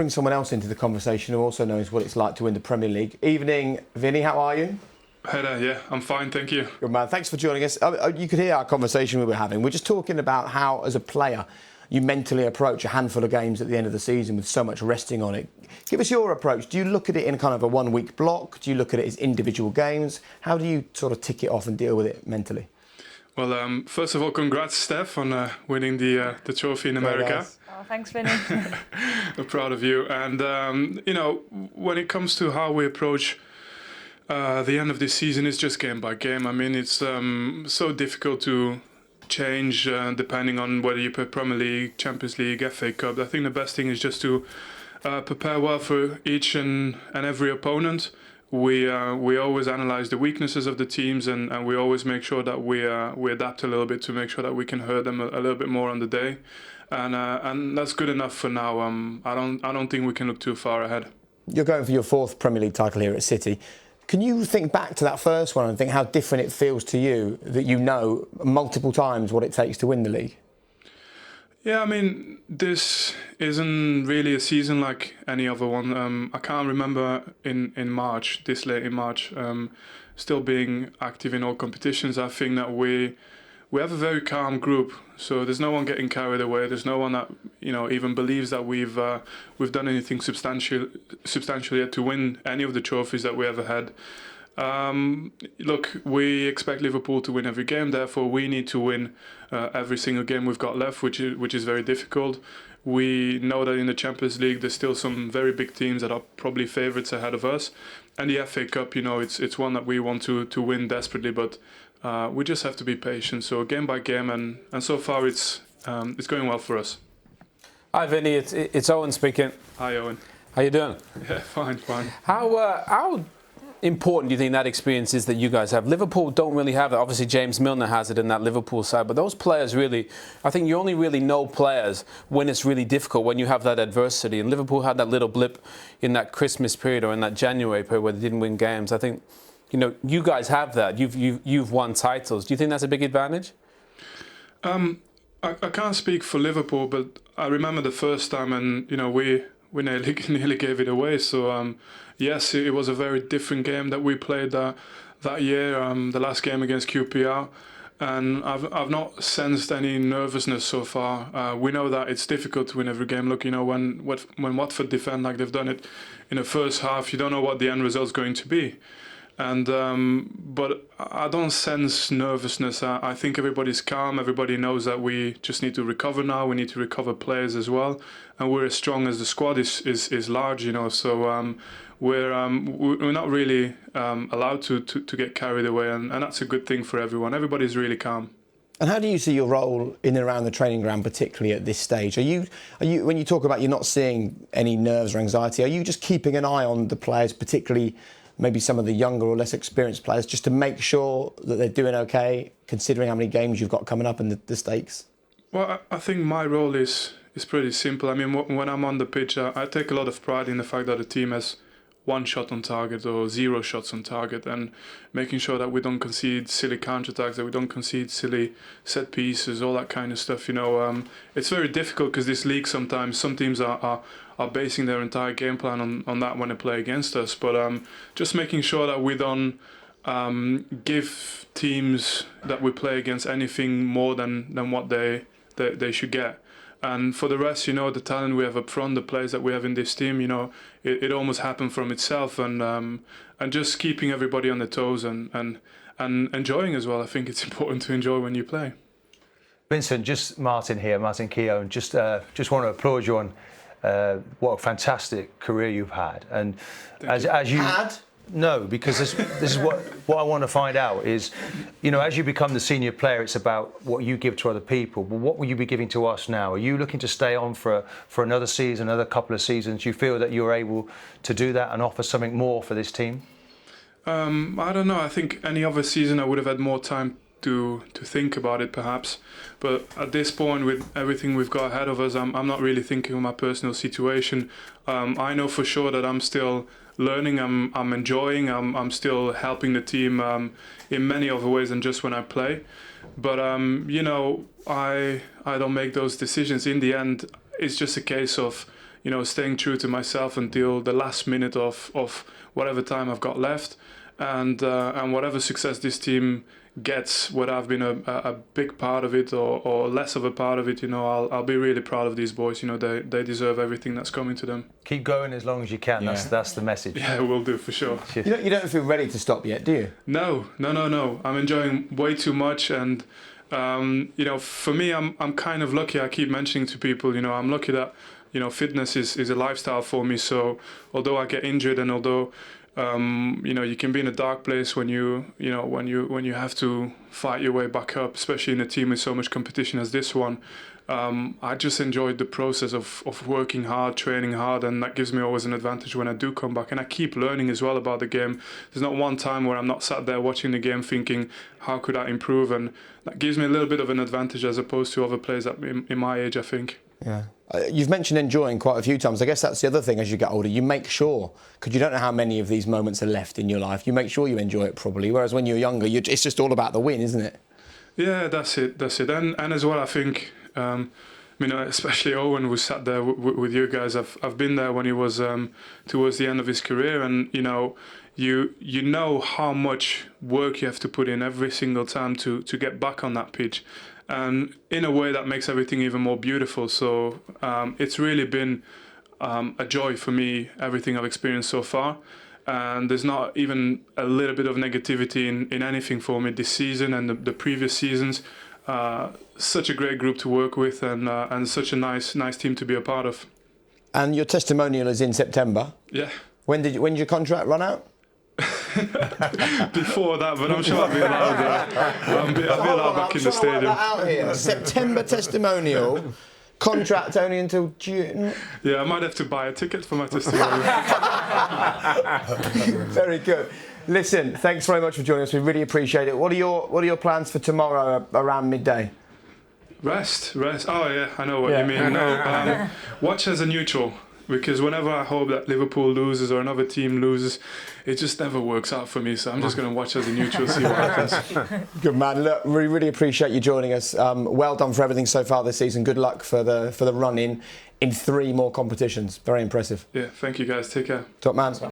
Bring someone else into the conversation who also knows what it's like to win the Premier League. Evening, Vinny, how are you? Hey there, yeah, I'm fine, thank you. Good man, thanks for joining us. You could hear our conversation we were having. We're just talking about how, as a player, you mentally approach a handful of games at the end of the season with so much resting on it. Give us your approach. Do you look at it in kind of a one-week block? Do you look at it as individual games? How do you sort of tick it off and deal with it mentally? Well, first of all, congrats, Steph, on winning the trophy in America. Nice. Oh, thanks, Vinny. I'm proud of you. And, you know, when it comes to how we approach the end of this season, it's just game by game. I mean, it's so difficult to change depending on whether you play Premier League, Champions League, FA Cup. I think the best thing is just to prepare well for each and every opponent. We always analyze the weaknesses of the teams, and we always make sure that we adapt a little bit to make sure that we can hurt them a little bit more on the day, and that's good enough for now. I don't think we can look too far ahead. You're going for your fourth Premier League title here at City. Can you think back to that first one and think how different it feels to you that you know multiple times what it takes to win the league? Yeah, I mean, this isn't really a season like any other one. I can't remember in March, this late in March, still being active in all competitions. I think that we have a very calm group, so there's no one getting carried away. There's no one that even believes that we've done anything substantial yet to win any of the trophies that we ever had. Look, we expect Liverpool to win every game, therefore we need to win every single game we've got left, which is very difficult. We know that in the Champions League there's still some very big teams that are probably favourites ahead of us, and the FA Cup, it's one that we want to win desperately, but we just have to be patient. So game by game, and so far it's going well for us. Hi Vinny, it's Owen speaking. Hi Owen. How you doing? Yeah, fine. How important do you think that experience is that you guys have? Liverpool don't really have it. Obviously, James Milner has it in that Liverpool side, but those players really, I think you only really know players when it's really difficult, when you have that adversity. And Liverpool had that little blip in that Christmas period or in that January period where they didn't win games. I think, you guys have that. You've won titles. Do you think that's a big advantage? I can't speak for Liverpool, but I remember the first time, and we nearly gave it away. So yes, it was a very different game that we played that year, the last game against QPR, and I've not sensed any nervousness so far. We know that it's difficult to win every game. Look, when Watford defend like they've done it in the first half, you don't know what the end result's going to be. And but I don't sense nervousness. I think everybody's calm. Everybody knows that we just need to recover now. We need to recover players as well, and we're as strong as the squad is large. So we're not really allowed to get carried away, and that's a good thing for everyone. Everybody's really calm. And how do you see your role in and around the training ground, particularly at this stage? Are you when you talk about you're not seeing any nerves or anxiety, are you just keeping an eye on the players, particularly maybe some of the younger or less experienced players, just to make sure that they're doing okay, considering how many games you've got coming up and the stakes? Well, I think my role is pretty simple. I mean, when I'm on the pitch, I take a lot of pride in the fact that the team has one shot on target or 0 shots on target, and making sure that we don't concede silly counterattacks, that we don't concede silly set pieces, all that kind of stuff. It's very difficult because this league sometimes some teams are basing their entire game plan on that when they play against us. But just making sure that we don't give teams that we play against anything more than what they should get. And for the rest, the talent we have up front, the players that we have in this team, it almost happened from itself, and just keeping everybody on their toes and enjoying as well. I think it's important to enjoy when you play. Vincent, just Martin here, Martin Keown, just want to applaud you on what a fantastic career you've had. And as you had? No, because this is what I want to find out is, as you become the senior player, it's about what you give to other people. But what will you be giving to us now? Are you looking to stay on for another season, another couple of seasons? Do you feel that you're able to do that and offer something more for this team? I don't know. I think any other season I would have had more time to think about it, perhaps. But at this point, with everything we've got ahead of us, I'm not really thinking of my personal situation. I know for sure that I'm still learning, I'm enjoying, I'm still helping the team in many other ways than just when I play. But I don't make those decisions. In the end, it's just a case of staying true to myself until the last minute of whatever time I've got left, and whatever success this team gets, whether I've been a big part of it or less of a part of it, I'll be really proud of these boys. They deserve everything that's coming to them. Keep going as long as you can. Yeah. That's the message. Yeah, we'll do for sure. You don't feel ready to stop yet, do you? No. I'm enjoying way too much, and for me, I'm kind of lucky. I keep mentioning to people, I'm lucky that fitness is a lifestyle for me. So although I get injured, and although you can be in a dark place when you have to fight your way back up, especially in a team with so much competition as this one. I just enjoyed the process of working hard, training hard, and that gives me always an advantage when I do come back. And I keep learning as well about the game. There's not one time where I'm not sat there watching the game thinking, how could I improve? And that gives me a little bit of an advantage as opposed to other players in my age, I think. Yeah. You've mentioned enjoying quite a few times. I guess that's the other thing as you get older. You make sure, because you don't know how many of these moments are left in your life, you make sure you enjoy it probably. Whereas when you're younger, it's just all about the win, isn't it? Yeah, that's it. And as well, I think, especially Owen, who sat there with you guys. I've been there when he was towards the end of his career, and you know how much work you have to put in every single time to get back on that pitch, and in a way that makes everything even more beautiful. So it's really been a joy for me, everything I've experienced so far. And there's not even a little bit of negativity in anything for me this season and the previous seasons. Such a great group to work with, and such a nice team to be a part of. And your testimonial is in September. Yeah. When did your contract run out? Before that, but I'm sure I'll be allowed. I'll be allowed back in the stadium. Out here. September testimonial. Contract only until June. Yeah, I might have to buy a ticket for my testimonial. Very good. Listen, thanks very much for joining us. We really appreciate it. What are your plans for tomorrow around midday? Rest. Oh yeah, I know what you mean. No, watch as a neutral, because whenever I hope that Liverpool loses or another team loses, it just never works out for me. So I'm just going to watch as a neutral, see what happens. Good man. Look, we really appreciate you joining us. Well done for everything so far this season. Good luck for the run in 3 more competitions. Very impressive. Yeah, thank you guys. Take care. Top man.